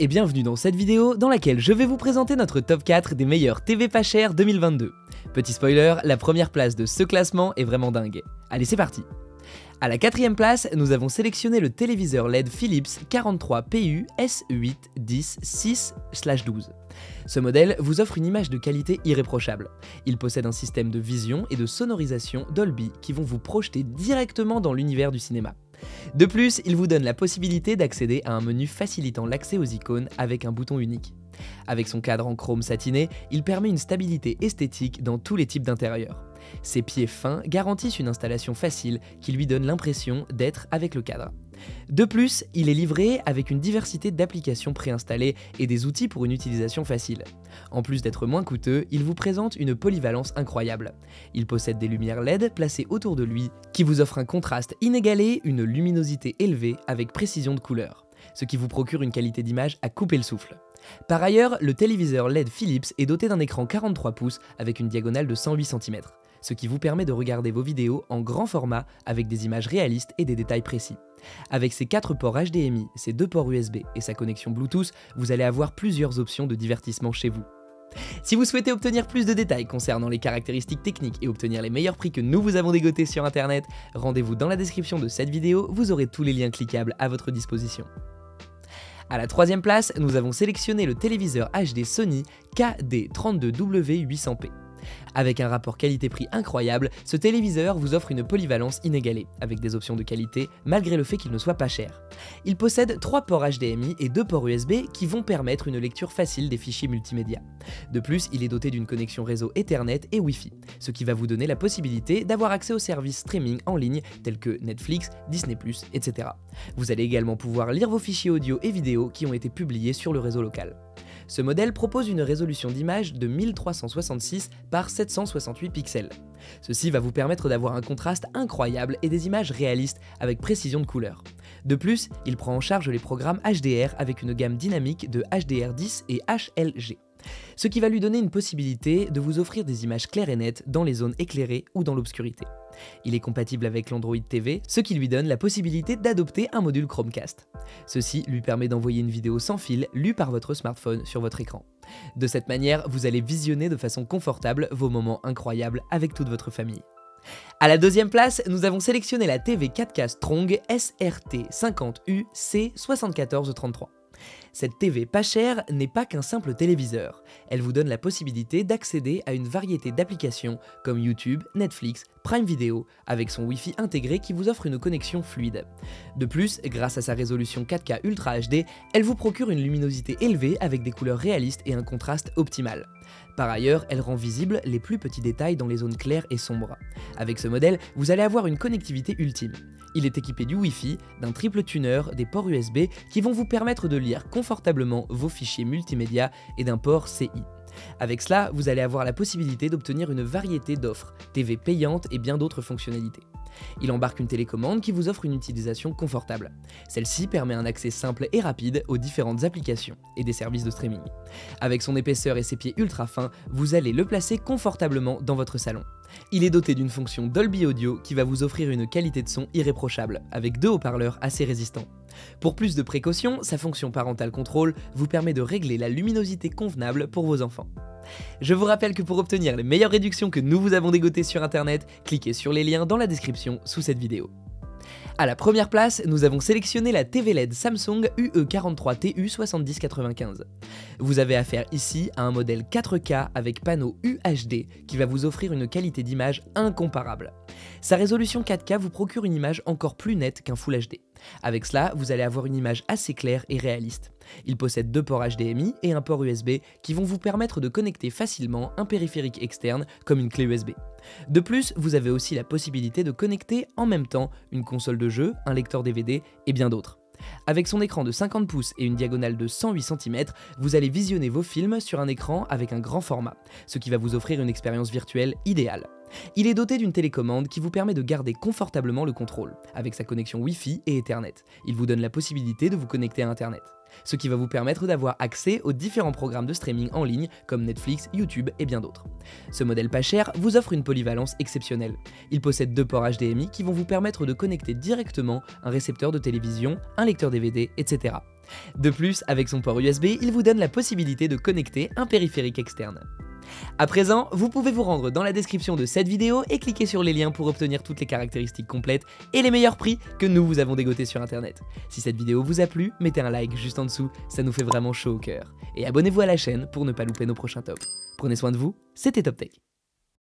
et bienvenue dans cette vidéo dans laquelle je vais vous présenter notre top 4 des meilleurs TV pas chers 2022. Petit spoiler, la première place de ce classement est vraiment dingue. Allez, c'est parti. À la quatrième place, nous avons sélectionné le téléviseur LED Philips 43PU S8 10 6/12. Ce modèle vous offre une image de qualité irréprochable. Il possède un système de vision et de sonorisation Dolby qui vont vous projeter directement dans l'univers du cinéma. De plus, il vous donne la possibilité d'accéder à un menu facilitant l'accès aux icônes avec un bouton unique. Avec son cadre en chrome satiné, il permet une stabilité esthétique dans tous les types d'intérieurs. Ses pieds fins garantissent une installation facile qui lui donne l'impression d'être avec le cadre. De plus, il est livré avec une diversité d'applications préinstallées et des outils pour une utilisation facile. En plus d'être moins coûteux, il vous présente une polyvalence incroyable. Il possède des lumières LED placées autour de lui qui vous offrent un contraste inégalé, une luminosité élevée avec précision de couleur, ce qui vous procure une qualité d'image à couper le souffle. Par ailleurs, le téléviseur LED Philips est doté d'un écran 43 pouces avec une diagonale de 108 cm, ce qui vous permet de regarder vos vidéos en grand format avec des images réalistes et des détails précis. Avec ses 4 ports HDMI, ses 2 ports USB et sa connexion Bluetooth, vous allez avoir plusieurs options de divertissement chez vous. Si vous souhaitez obtenir plus de détails concernant les caractéristiques techniques et obtenir les meilleurs prix que nous vous avons dégotés sur internet, rendez-vous dans la description de cette vidéo, vous aurez tous les liens cliquables à votre disposition. À la troisième place, nous avons sélectionné le téléviseur HD Sony KD32W800P. Avec un rapport qualité-prix incroyable, ce téléviseur vous offre une polyvalence inégalée, avec des options de qualité malgré le fait qu'il ne soit pas cher. Il possède 3 ports HDMI et 2 ports USB qui vont permettre une lecture facile des fichiers multimédia. De plus, il est doté d'une connexion réseau Ethernet et Wi-Fi, ce qui va vous donner la possibilité d'avoir accès aux services streaming en ligne tels que Netflix, Disney+, etc. Vous allez également pouvoir lire vos fichiers audio et vidéo qui ont été publiés sur le réseau local. Ce modèle propose une résolution d'image de 1366 par 768 pixels. Ceci va vous permettre d'avoir un contraste incroyable et des images réalistes avec précision de couleur. De plus, il prend en charge les programmes HDR avec une gamme dynamique de HDR10 et HLG, ce qui va lui donner une possibilité de vous offrir des images claires et nettes dans les zones éclairées ou dans l'obscurité. Il est compatible avec l'Android TV, ce qui lui donne la possibilité d'adopter un module Chromecast. Ceci lui permet d'envoyer une vidéo sans fil lue par votre smartphone sur votre écran. De cette manière, vous allez visionner de façon confortable vos moments incroyables avec toute votre famille. À la deuxième place, nous avons sélectionné la TV 4K Strong SRT50U C7433. Cette TV pas chère n'est pas qu'un simple téléviseur. Elle vous donne la possibilité d'accéder à une variété d'applications comme YouTube, Netflix, Prime Video, avec son Wi-Fi intégré qui vous offre une connexion fluide. De plus, grâce à sa résolution 4K Ultra HD, elle vous procure une luminosité élevée avec des couleurs réalistes et un contraste optimal. Par ailleurs, elle rend visibles les plus petits détails dans les zones claires et sombres. Avec ce modèle, vous allez avoir une connectivité ultime. Il est équipé du Wi-Fi, d'un triple tuner, des ports USB qui vont vous permettre de lire confortablement vos fichiers multimédia et d'un port CI. Avec cela, vous allez avoir la possibilité d'obtenir une variété d'offres, TV payantes et bien d'autres fonctionnalités. Il embarque une télécommande qui vous offre une utilisation confortable. Celle-ci permet un accès simple et rapide aux différentes applications et des services de streaming. Avec son épaisseur et ses pieds ultra fins, vous allez le placer confortablement dans votre salon. Il est doté d'une fonction Dolby Audio qui va vous offrir une qualité de son irréprochable, avec 2 haut-parleurs assez résistants. Pour plus de précautions, sa fonction Parental Control vous permet de régler la luminosité convenable pour vos enfants. Je vous rappelle que pour obtenir les meilleures réductions que nous vous avons dégotées sur internet, cliquez sur les liens dans la description sous cette vidéo. À la première place, nous avons sélectionné la TV LED Samsung UE43TU 7095. Vous avez affaire ici à un modèle 4K avec panneau UHD qui va vous offrir une qualité d'image incomparable. Sa résolution 4K vous procure une image encore plus nette qu'un Full HD. Avec cela, vous allez avoir une image assez claire et réaliste. Il possède 2 ports HDMI et un port USB qui vont vous permettre de connecter facilement un périphérique externe comme une clé USB. De plus, vous avez aussi la possibilité de connecter en même temps une console de jeu, un lecteur DVD et bien d'autres. Avec son écran de 50 pouces et une diagonale de 108 cm, vous allez visionner vos films sur un écran avec un grand format, ce qui va vous offrir une expérience virtuelle idéale. Il est doté d'une télécommande qui vous permet de garder confortablement le contrôle, avec sa connexion Wi-Fi et Ethernet. Il vous donne la possibilité de vous connecter à Internet, ce qui va vous permettre d'avoir accès aux différents programmes de streaming en ligne comme Netflix, YouTube et bien d'autres. Ce modèle pas cher vous offre une polyvalence exceptionnelle. Il possède 2 ports HDMI qui vont vous permettre de connecter directement un récepteur de télévision, un lecteur DVD, etc. De plus, avec son port USB, il vous donne la possibilité de connecter un périphérique externe. À présent, vous pouvez vous rendre dans la description de cette vidéo et cliquer sur les liens pour obtenir toutes les caractéristiques complètes et les meilleurs prix que nous vous avons dégotés sur internet. Si cette vidéo vous a plu, mettez un like juste en dessous, ça nous fait vraiment chaud au cœur. Et abonnez-vous à la chaîne pour ne pas louper nos prochains tops. Prenez soin de vous, c'était Top Tech.